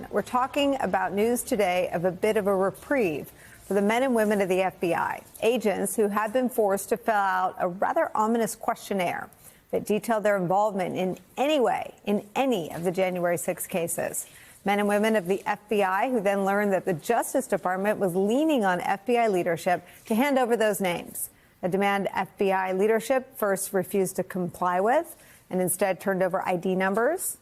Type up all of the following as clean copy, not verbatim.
We're talking about news today of a bit of a reprieve for the men and women of the FBI, agents who had been forced to fill out a rather ominous questionnaire that detailed their involvement in any way in any of the January 6 cases. Men and women of the FBI who then learned that the Justice Department was leaning on FBI leadership to hand over those names, a demand FBI leadership first refused to comply with and instead turned over ID numbers.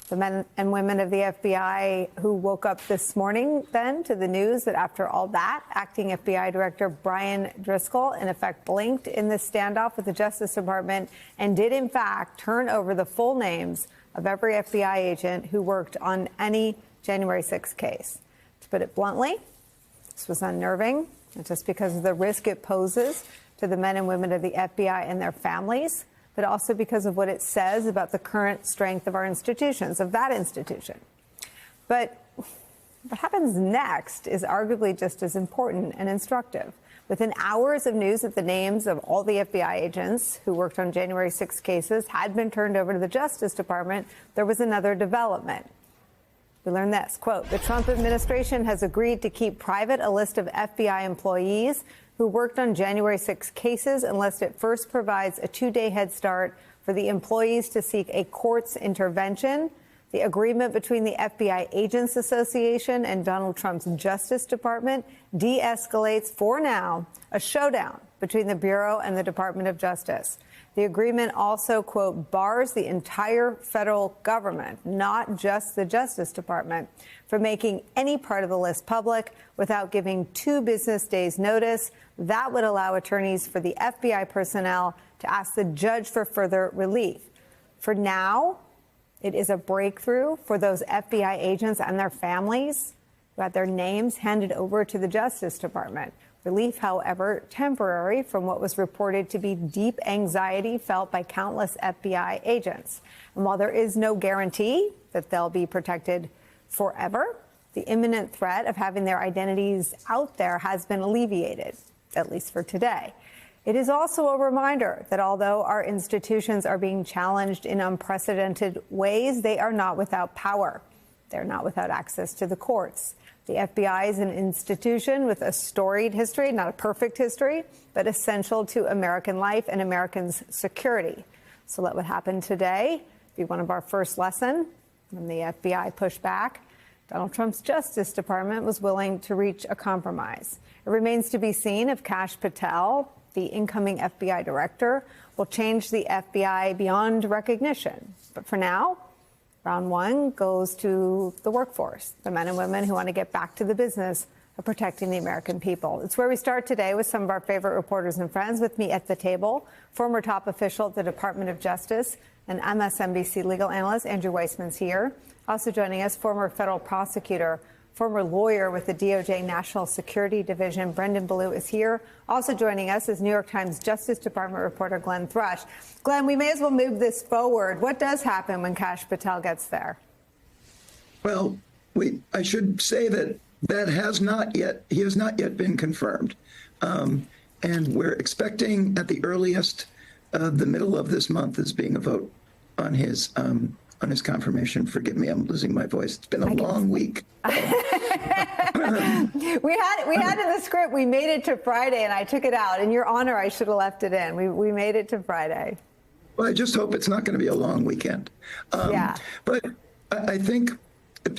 The men and women of the FBI who woke up this morning then to the news that after all that, acting FBI Director Brian Driscoll in effect blinked in this standoff with the Justice Department and did in fact turn over the full names of every FBI agent who worked on any January 6 case. To put it bluntly, this was unnerving, not just because of the risk it poses to the men and women of the FBI and their families, but also because of what it says about the current strength of our institutions, of that institution. But what happens next is arguably just as important and instructive. Within hours of news that the names of all the FBI agents who worked on January 6 cases had been turned over to the Justice Department, there was another development. We learned this, quote, the Trump administration has agreed to keep private a list of FBI employees who worked on January 6 cases unless it first provides a 2-day head start for the employees to seek a court's intervention. The agreement between the FBI Agents Association and Donald Trump's Justice Department de-escalates, for now, a showdown between the Bureau and the Department of Justice. The agreement also, quote, bars the entire federal government, not just the Justice Department, from making any part of the list public without giving 2 business days notice. That would allow attorneys for the FBI personnel to ask the judge for further relief. For now, it is a breakthrough for those FBI agents and their families who had their names handed over to the Justice Department. Relief, however, temporary from what was reported to be deep anxiety felt by countless FBI agents. And while there is no guarantee that they'll be protected forever, the imminent threat of having their identities out there has been alleviated, at least for today. It is also a reminder that although our institutions are being challenged in unprecedented ways, they are not without power. They're not without access to the courts. The FBI is an institution with a storied history, not a perfect history, but essential to American life and Americans' security. So let what happened today be one of our first lessons. When the FBI pushed back, Donald Trump's Justice Department was willing to reach a compromise. It remains to be seen if Kash Patel, the incoming FBI director, will change the FBI beyond recognition. But for now, round one goes to the workforce, the men and women who want to get back to the business of protecting the American people. It's where we start today with some of our favorite reporters and friends. With me at the table, former top official at the Department of Justice and MSNBC legal analyst Andrew Weissman's here. Also joining us, former federal prosecutor, former lawyer with the DOJ National Security Division, Brendan Ballou is here. Also joining us is New York Times Justice Department reporter Glenn Thrush. Glenn, we may as well move this forward. What does happen when Kash Patel gets there? Well, I should say that he has not yet been confirmed. And we're expecting at the earliest the middle of this month as being a vote on his confirmation. Forgive me, I'm losing my voice. It's been a long week. We had in the script, we made it to Friday, and I took it out. In your honor, I should have left it in. We made it to Friday. Well, I just hope it's not going to be a long weekend. Yeah. But I think,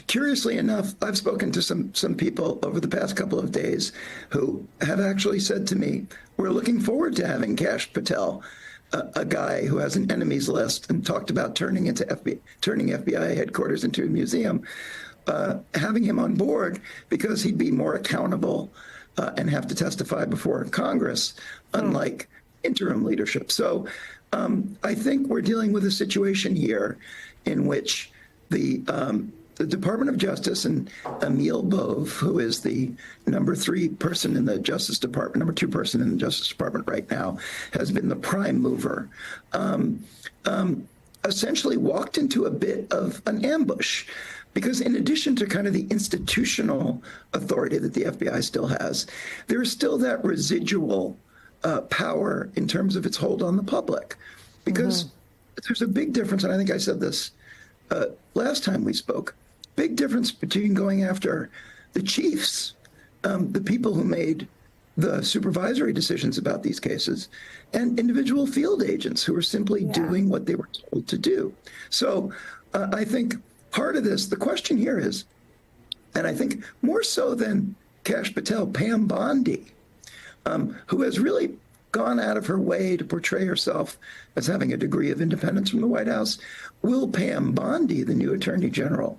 curiously enough, I've spoken to some people over the past couple of days who have actually said to me, we're looking forward to having Kash Patel, a guy who has an enemies list and talked about turning FBI headquarters into a museum, having him on board because he'd be more accountable and have to testify before Congress, unlike interim leadership. So I think we're dealing with a situation here in which the Department of Justice and Emil Bove, who is the number 3 person in the Justice Department, number 2 person in the Justice Department right now, has been the prime mover, essentially walked into a bit of an ambush. Because in addition to kind of the institutional authority that the FBI still has, there is still that residual power in terms of its hold on the public. Because there's a big difference, and I think I said this last time we spoke. big difference between going after the chiefs, the people who made the supervisory decisions about these cases, and individual field agents who are simply doing what they were told to do. So I think part of this, the question here is, and I think more so than Kash Patel, Pam Bondi, who has really gone out of her way to portray herself as having a degree of independence from the White House. Will Pam Bondi, the new Attorney General,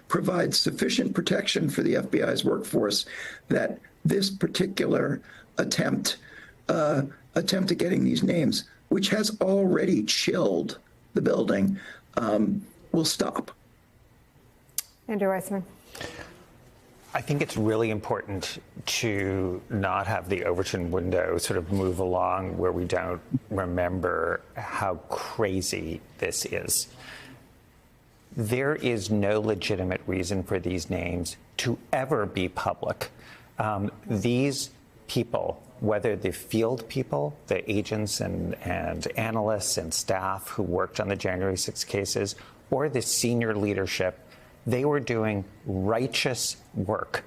provide sufficient protection for the FBI's workforce that this particular attempt at getting these names, which has already chilled the building, will stop? Andrew Weissmann. I think it's really important to not have the Overton window sort of move along where we don't remember how crazy this is. There is no legitimate reason for these names to ever be public. These people, whether the field people, the agents and analysts and staff who worked on the January 6 cases, or the senior leadership, they were doing righteous work.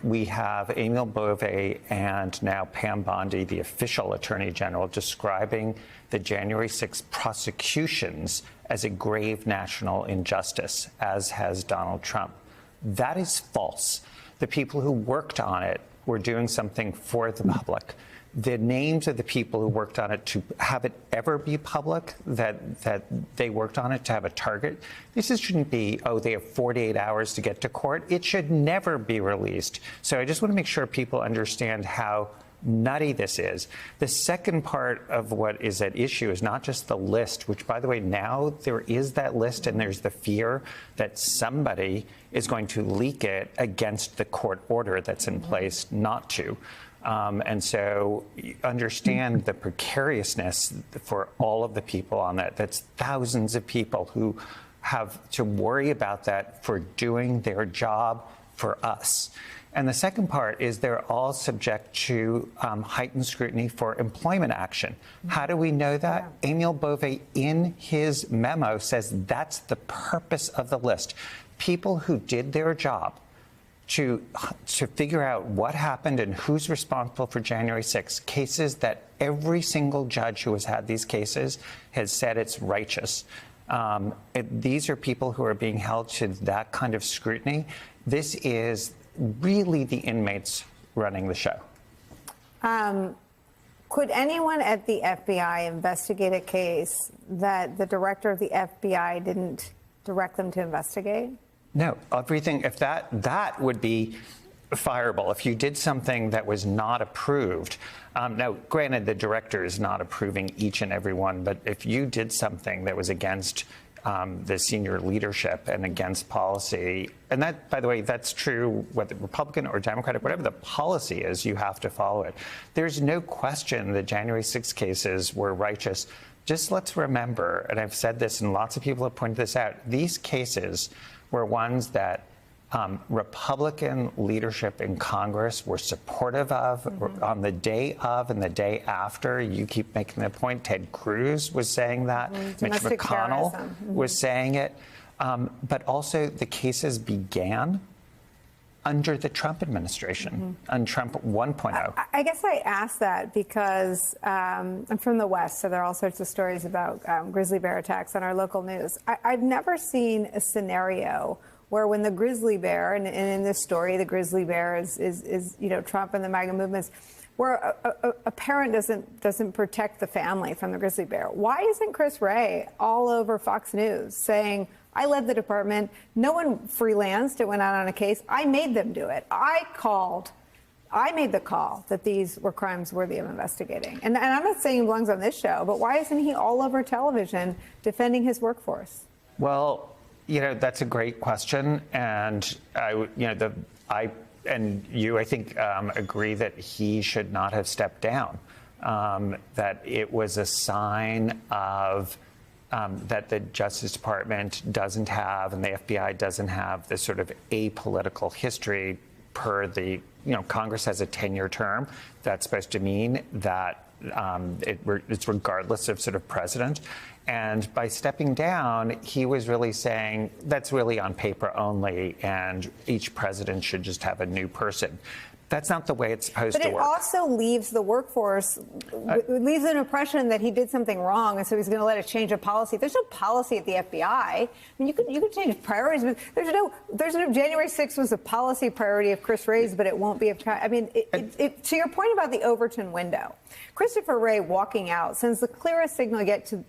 We have Emil Bove and now Pam Bondi, the official Attorney General, describing the January 6 prosecutions as a grave national injustice, as has Donald Trump. That is false. The people who worked on it were doing something for the public. The names of the people who worked on it, to have it ever be public, that they worked on it, to have a target, this shouldn't be, oh, they have 48 hours to get to court. It should never be released. So I just want to make sure people understand how nutty this is. The second part of what is at issue is not just the list, which, by the way, now there is that list, and there's the fear that somebody is going to leak it against the court order that's in place not to. And so understand the precariousness for all of the people on that. That's thousands of people who have to worry about that for doing their job for us. And the second part is they're all subject to heightened scrutiny for employment action. How do we know that? Yeah. Emil Bove, in his memo, says that's the purpose of the list. People who did their job to figure out what happened and who's responsible for January 6 cases that every single judge who has had these cases has said it's righteous. These are people who are being held to that kind of scrutiny. This is really the inmates running the show. Could anyone at the FBI investigate a case that the director of the FBI didn't direct them to investigate? No, everything, if that would be fireable. If you did something that was not approved, now, granted, the director is not approving each and every one, but if you did something that was against the senior leadership and against policy, and that, by the way, that's true whether Republican or Democratic, whatever the policy is, you have to follow it. There's no question the January 6 cases were righteous. Just let's remember, and I've said this and lots of people have pointed this out, these cases were ones that Republican leadership in Congress were supportive of on the day of and the day after. You keep making the point. Ted Cruz was saying that. Mitch McConnell was saying it. But also the cases began under the Trump administration, and Trump 1.0. I guess I asked that because I'm from the West, so there are all sorts of stories about grizzly bear attacks on our local news. I've never seen a scenario where when the grizzly bear, and in this story, the grizzly bear is you know, Trump and the MAGA movements, where a parent doesn't protect the family from the grizzly bear. Why isn't Chris Wray all over Fox News saying, I led the department, no one freelanced, it went out on a case, I made them do it. I made the call that these were crimes worthy of investigating. And I'm not saying he belongs on this show, but why isn't he all over television defending his workforce? Well, you know, that's a great question. And I think, agree that he should not have stepped down, that it was a sign of that the Justice Department doesn't have and the FBI doesn't have this sort of apolitical history per the, you know, Congress has a 10-year term. That's supposed to mean that it's regardless of sort of president. And by stepping down, he was really saying that's really on paper only, and each president should just have a new person. That's not the way it's supposed to work. But it also leaves the workforce, leaves an impression that he did something wrong, and so he's going to let it change a policy. There's no policy at the FBI. I mean, you could change priorities, but there's no January 6th was a policy priority of Chris Wray's, but it won't be. I mean, to your point about the Overton window, Christopher Wray walking out sends the clearest signal yet to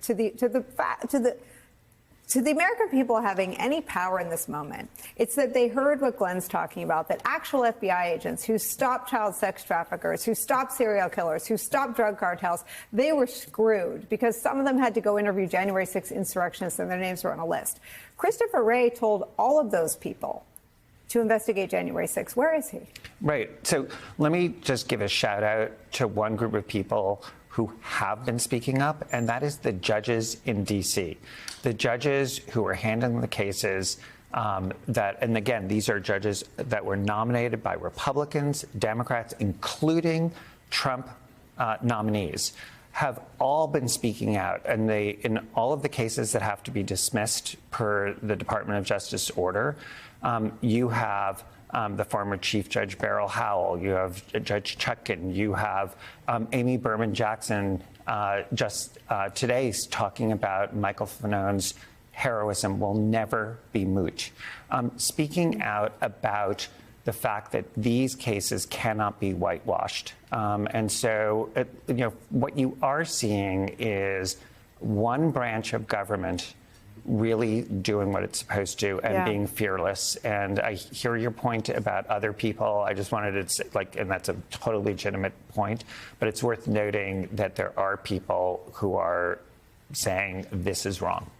the American people having any power in this moment. It's that they heard what Glenn's talking about, that actual FBI agents who stopped child sex traffickers, who stopped serial killers, who stopped drug cartels, they were screwed because some of them had to go interview January 6th insurrectionists and their names were on a list. Christopher Wray told all of those people to investigate January 6th. Where is he? Right. So let me just give a shout out to one group of people who have been speaking up, and that is the judges in D.C. The judges who are handling the cases and again, these are judges that were nominated by Republicans, Democrats, including Trump nominees, have all been speaking out. And in all of the cases that have to be dismissed per the Department of Justice order, you have the former Chief Judge Beryl Howell, you have Judge Chutkan, you have Amy Berman Jackson just today talking about Michael Fanone's heroism will never be moot. Speaking out about the fact that these cases cannot be whitewashed. And so, what you are seeing is one branch of government really doing what it's supposed to and being fearless. And I hear your point about other people. I just wanted to say, and that's a totally legitimate point, but it's worth noting that there are people who are saying this is wrong.